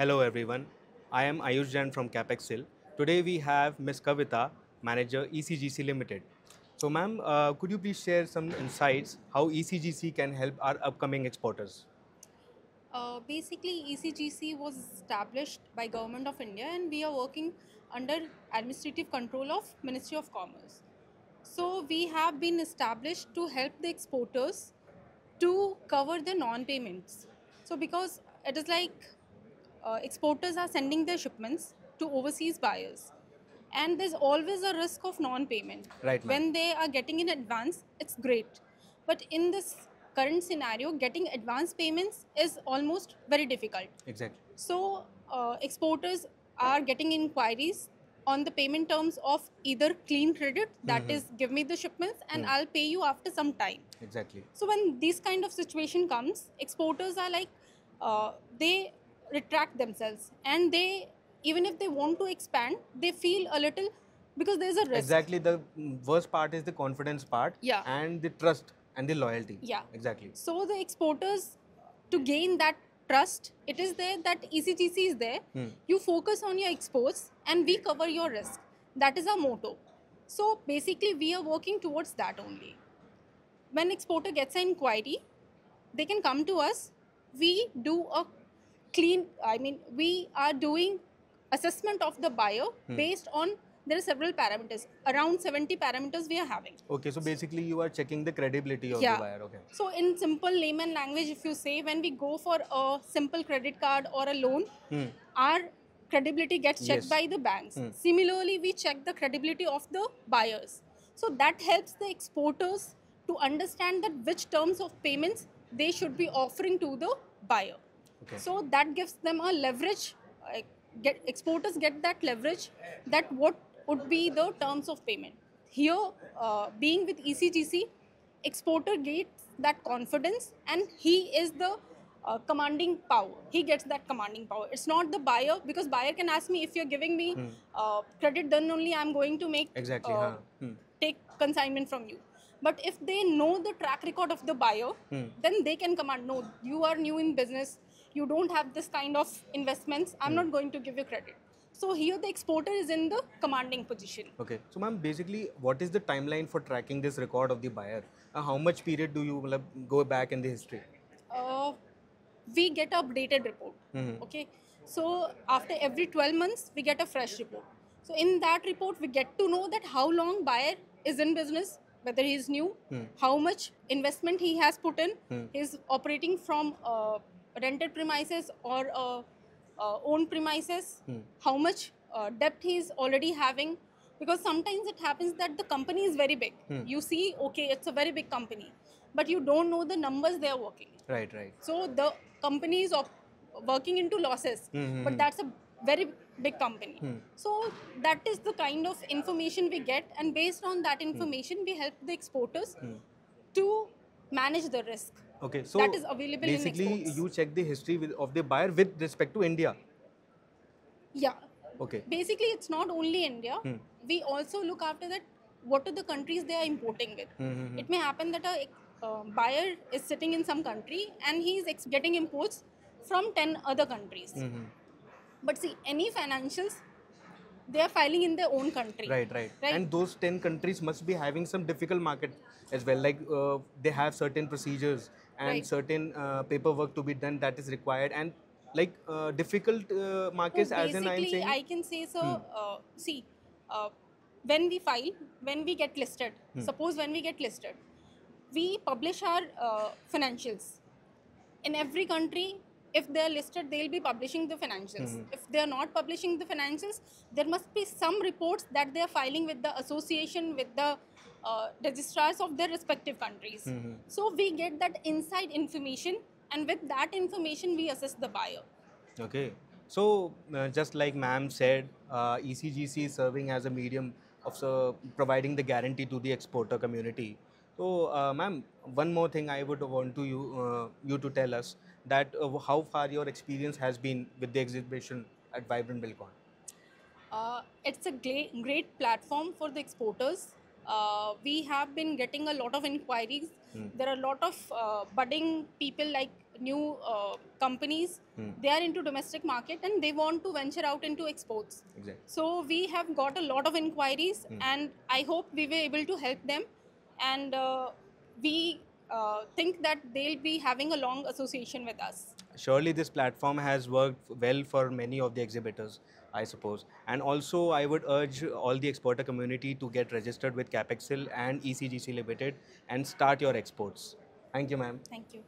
Hello everyone, I am Ayush Jain from CapExil. Today we have Ms. Kavita, Manager ECGC Limited. So ma'am, could you please share some insights how ECGC can help our upcoming exporters? Basically, ECGC was established by Government of India, and we are working under administrative control of Ministry of Commerce. So we have been established to help the exporters to cover the non-payments. So because it is like exporters are sending their shipments to overseas buyers, and there's always a risk of non-payment. Right ma'am, When they are getting in advance, it's great, but in this current scenario, getting advance payments is almost very difficult. exactly. So exporters are getting inquiries on the payment terms of either clean credit, that is give me the shipments and I'll pay you after some time. Exactly. So when this kind of situation comes, exporters are like they retract themselves, and they, even if they want to expand, they feel a little, because there's a risk. Exactly, the worst part is the confidence part Yeah. and the trust and the loyalty. Yeah. Exactly. So the exporters, to gain that trust, it is there that ECGC is there. You focus on your exports and we cover your risk. That is our motto. So basically, we are working towards that only. When exporter gets an inquiry, they can come to us. We do a clean, I mean, we are doing assessment of the buyer based on, there are several parameters, around 70 parameters we are having. Okay, so basically you are checking the credibility of the Yeah. buyer. Okay. So in simple layman language, if you say, when we go for a simple credit card or a loan, our credibility gets checked Yes. by the banks. Similarly, we check the credibility of the buyers. So that helps the exporters to understand that which terms of payments they should be offering to the buyer. Okay. So that gives them a leverage. Exporters get that leverage, that what would be the terms of payment. Here, being with ECGC, exporter gets that confidence, and he is the commanding power. He gets that commanding power. It's not the buyer, because buyer can ask me, if you're giving me credit, then only I'm going to make Exactly. take consignment from you. But if they know the track record of the buyer, then they can command, no, you are new in business, you don't have this kind of investments, I'm not going to give you credit. So here the exporter is in the commanding position. Okay. So, ma'am, basically, what is the timeline for tracking this record of the buyer? How much period do you go back in the history? uh, we get updated report. Okay, so after every 12 months we get a fresh report. So in that report we get to know that how long buyer is in business, whether he is new, how much investment he has put in, he's operating from rented premises or own premises, how much debt he is already having, because sometimes it happens that the company is very big. You see, okay, it's a very big company, but you don't know the numbers they are working. Right, right. So the company is working into losses, but that's a very big company. So that is the kind of information we get, and based on that information, we help the exporters to manage the risk. Okay, so that is available in basically exports. you check the history of the buyer with respect to India. Yeah. Okay. Basically, it's not only India. We also look after that. What are the countries they are importing with? It may happen that a buyer is sitting in some country and he is getting imports from 10 other countries. But see, any financials, they are filing in their own country. Right, right. Right. And those 10 countries must be having some difficult market as well. Like they have certain procedures and Right. certain paperwork to be done that is required. And like difficult markets, So as in I'm basically, saying. I can say so. See, uh, when we file, when we get listed, suppose when we get listed, we publish our financials. In every country, if they are listed, they'll be publishing the financials. If they are not publishing the financials, there must be some reports that they are filing with the association, with the registrars of their respective countries. So we get that inside information, and with that information, we assess the buyer. Okay. So, just like ma'am said, ECGC is serving as a medium of providing the guarantee to the exporter community. So, ma'am, one more thing I would want to you to tell us that how far your experience has been with the exhibition at Vibrant Bilcon. It's a great platform for the exporters. We have been getting a lot of inquiries. There are a lot of budding people like companies. They are into domestic market and they want to venture out into exports. Exactly. So we have got a lot of inquiries, and I hope we were able to help them. And we think that they'll be having a long association with us. Surely this platform has worked well for many of the exhibitors, I suppose. And also, I would urge all the exporter community to get registered with Capexil and ECGC Limited and start your exports. Thank you, ma'am. Thank you.